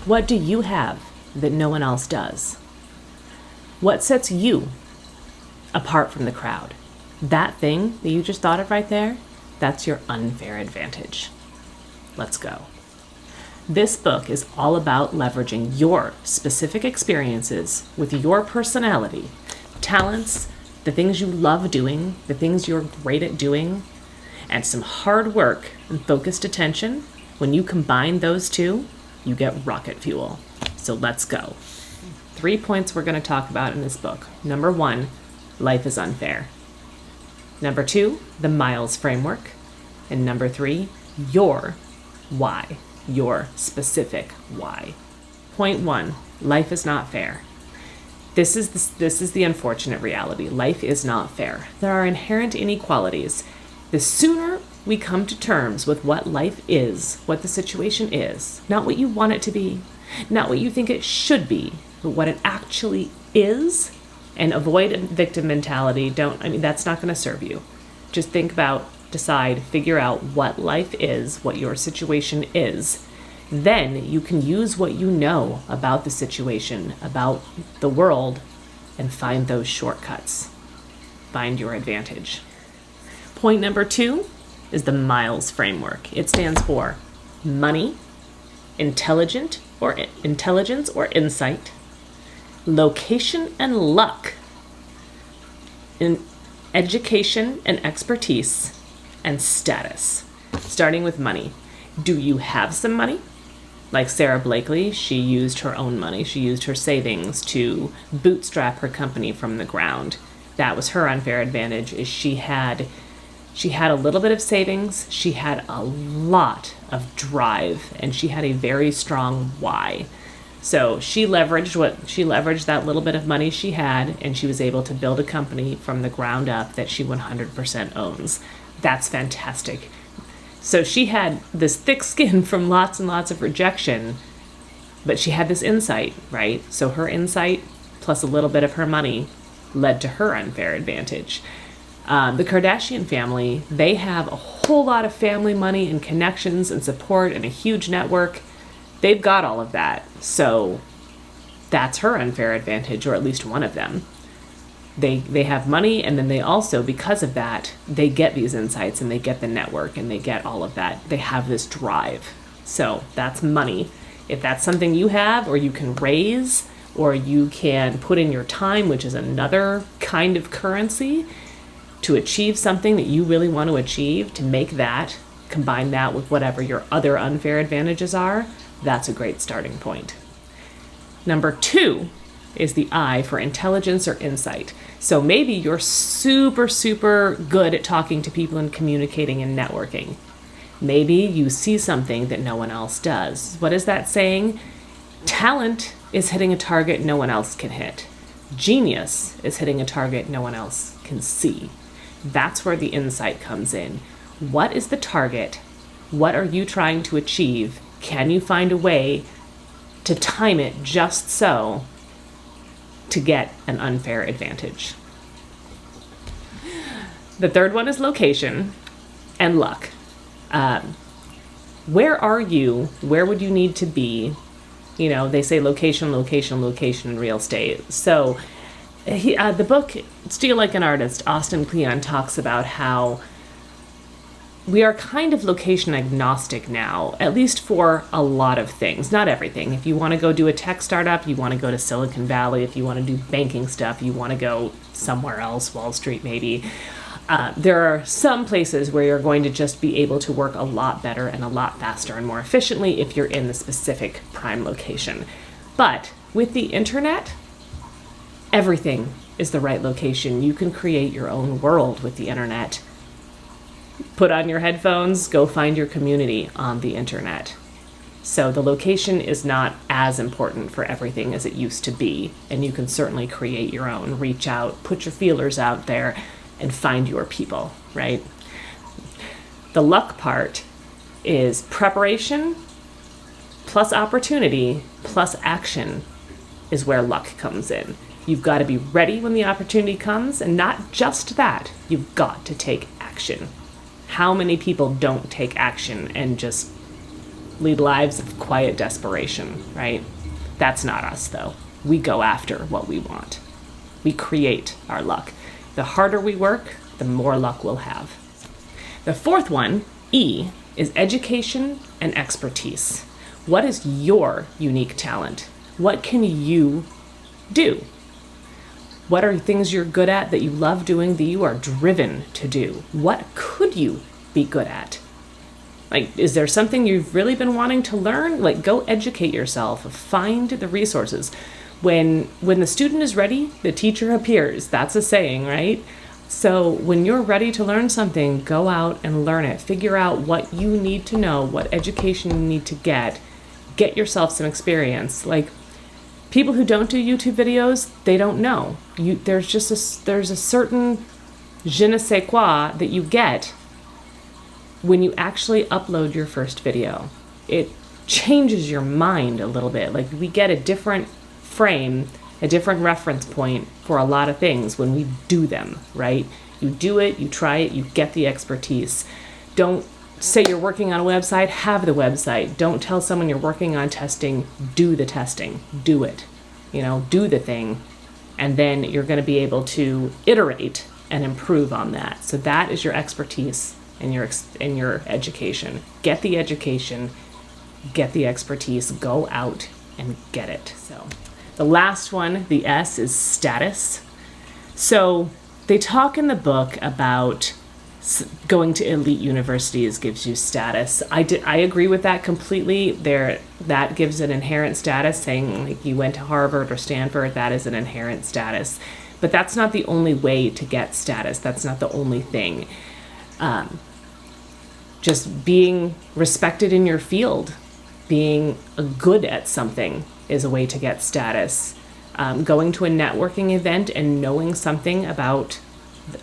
What do you have that no one else does? What sets you apart from the crowd? That thing that you just thought of right there, that's your unfair advantage. Let's go. This book is all about leveraging your specific experiences with your personality, talents, the things you love doing, the things you're great at doing, and some hard work and focused attention. When you combine those two, you get rocket fuel. So let's go. 3 points we're going to talk about in this book. Number 1, life is unfair. Number 2, the Miles framework. And number 3, your why, your specific why. Point 1, life is not fair. This is the unfortunate reality. Life is not fair. There are inherent inequalities. The sooner we come to terms with what life is, what the situation is, not what you want it to be, not what you think it should be, but what it actually is, and avoid victim mentality. That's not going to serve you. Just think about, decide, figure out what life is, what your situation is. Then you can use what you know about the situation, about the world, and find those shortcuts. Find your advantage. Point number 2 is the Miles framework. It stands for money, intelligence or insight, location and luck, in education and expertise, and status. Starting with money. Do you have some money? Like Sarah Blakely, she used her own money. She used her savings to bootstrap her company from the ground. That was her unfair advantage, is she had a little bit of savings, she had a lot of drive, and she had a very strong why. So she leveraged that little bit of money she had, and she was able to build a company from the ground up that she 100% owns. That's fantastic. So she had this thick skin from lots and lots of rejection, but she had this insight, right? So her insight plus a little bit of her money led to her unfair advantage. The Kardashian family, they have a whole lot of family money and connections and support and a huge network. They've got all of that. So that's her unfair advantage, or at least one of them. They have money, and then they also, because of that, they get these insights and they get the network and they get all of that. They have this drive. So that's money. If that's something you have, or you can raise, or you can put in your time, which is another kind of currency, to achieve something that you really want to achieve, to make that, combine that with whatever your other unfair advantages are, that's a great starting point. Number 2 is the I for intelligence or insight. So maybe you're super, super good at talking to people and communicating and networking. Maybe you see something that no one else does. What is that saying? Talent is hitting a target no one else can hit. Genius is hitting a target no one else can see. That's where the insight comes in. What is the target? What are you trying to achieve? Can you find a way to time it just so to get an unfair advantage? The third one is location and luck. Where are you? Where would you need to be? You know, they say location, location, location in real estate. So the book, Steal Like an Artist, Austin Kleon talks about how we are kind of location agnostic now, at least for a lot of things, not everything. If you want to go do a tech startup, you want to go to Silicon Valley. If you want to do banking stuff, you want to go somewhere else, Wall Street maybe. There are some places where you're going to just be able to work a lot better and a lot faster and more efficiently if you're in the specific prime location. But with the internet, everything is the right location. You can create your own world with the internet. Put on your headphones, go find your community on the internet. So the location is not as important for everything as it used to be, and you can certainly create your own, reach out, put your feelers out there, and find your people, right? The luck part is preparation plus opportunity plus action is where luck comes in. You've got to be ready when the opportunity comes, and not just that, you've got to take action. How many people don't take action and just lead lives of quiet desperation, right? That's not us, though. We go after what we want. We create our luck. The harder we work, the more luck we'll have. The fourth one, E, is education and expertise. What is your unique talent? What can you do? What are things you're good at that you love doing, that you are driven to do? What could you be good at? Like, is there something you've really been wanting to learn? Like, go educate yourself, find the resources. When the student is ready, the teacher appears. That's a saying, right? So when you're ready to learn something, go out and learn it. Figure out what you need to know, what education you need to get. Get yourself some experience. Like, people who don't do YouTube videos, they don't know. There's a certain je ne sais quoi that you get when you actually upload your first video. It changes your mind a little bit. Like, we get a different frame, a different reference point for a lot of things when we do them, right? You do it, you try it, you get the expertise. Don't say you're working on a website, have the website. Don't tell someone you're working on testing, do the testing, do it. Do the thing, and then you're going to be able to iterate and improve on that. So that is your expertise and your education. Get the education, get the expertise, go out and get it. So the last one, the S, is status. So they talk in the book about going to elite universities gives you status. I agree with that completely. That gives an inherent status, saying like you went to Harvard or Stanford, that is an inherent status. But that's not the only way to get status. That's not the only thing. Just being respected in your field, being good at something is a way to get status. Going to a networking event and knowing something about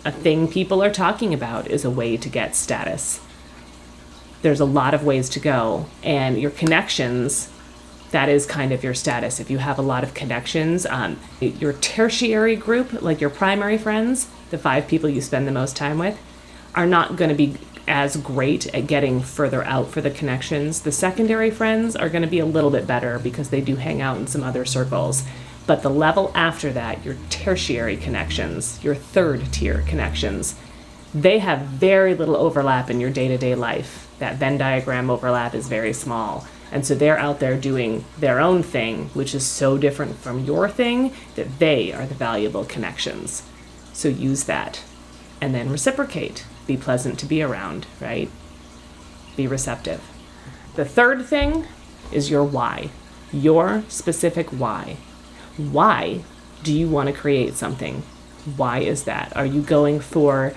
a thing people are talking about is a way to get status. There's a lot of ways to go, and your connections, that is kind of your status. If you have a lot of connections, your tertiary group, like your primary friends, the 5 people you spend the most time with, are not going to be as great at getting further out for the connections. The secondary friends are going to be a little bit better because they do hang out in some other circles. But the level after that, your tertiary connections, your third tier connections, they have very little overlap in your day-to-day life. That Venn diagram overlap is very small. And so they're out there doing their own thing, which is so different from your thing that they are the valuable connections. So use that. And then reciprocate. Be pleasant to be around, right? Be receptive. The third thing is your why. Your specific why. Why do you want to create something? Why is that? Are you going for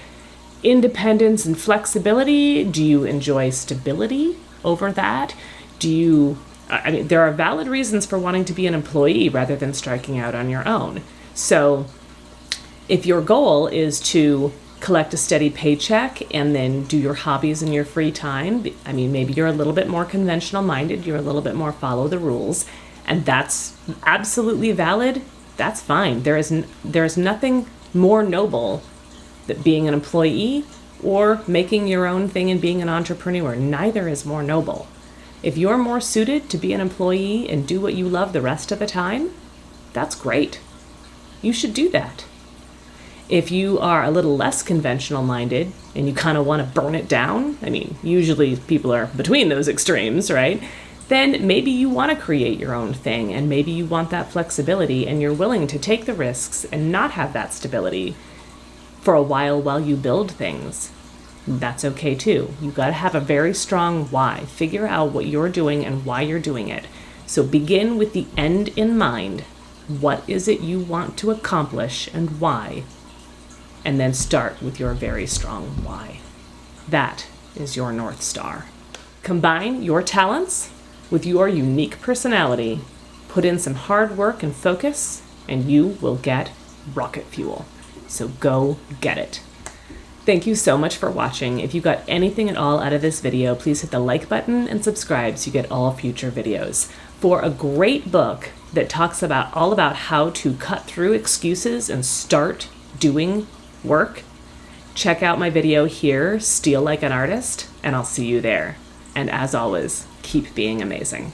independence and flexibility? Do you enjoy stability over that? There are valid reasons for wanting to be an employee rather than striking out on your own. So if your goal is to collect a steady paycheck and then do your hobbies in your free time, maybe you're a little bit more conventional minded, you're a little bit more follow the rules, and that's absolutely valid. That's fine. There is nothing more noble than being an employee or making your own thing and being an entrepreneur. Neither is more noble. If you're more suited to be an employee and do what you love the rest of the time, that's great. You should do that. If you are a little less conventional minded and you kind of want to burn it down, usually people are between those extremes, right? Then maybe you want to create your own thing, and maybe you want that flexibility and you're willing to take the risks and not have that stability for a while you build things. That's okay too. You got to have a very strong why. Figure out what you're doing and why you're doing it. So begin with the end in mind. What is it you want to accomplish and why? And then start with your very strong why. That is your North Star. Combine your talents with your unique personality. Put in some hard work and focus, and you will get rocket fuel. So go get it. Thank you so much for watching. If you got anything at all out of this video, please hit the like button and subscribe so you get all future videos. For a great book that talks all about how to cut through excuses and start doing work, check out my video here, Steal Like an Artist, and I'll see you there. And as always, keep being amazing.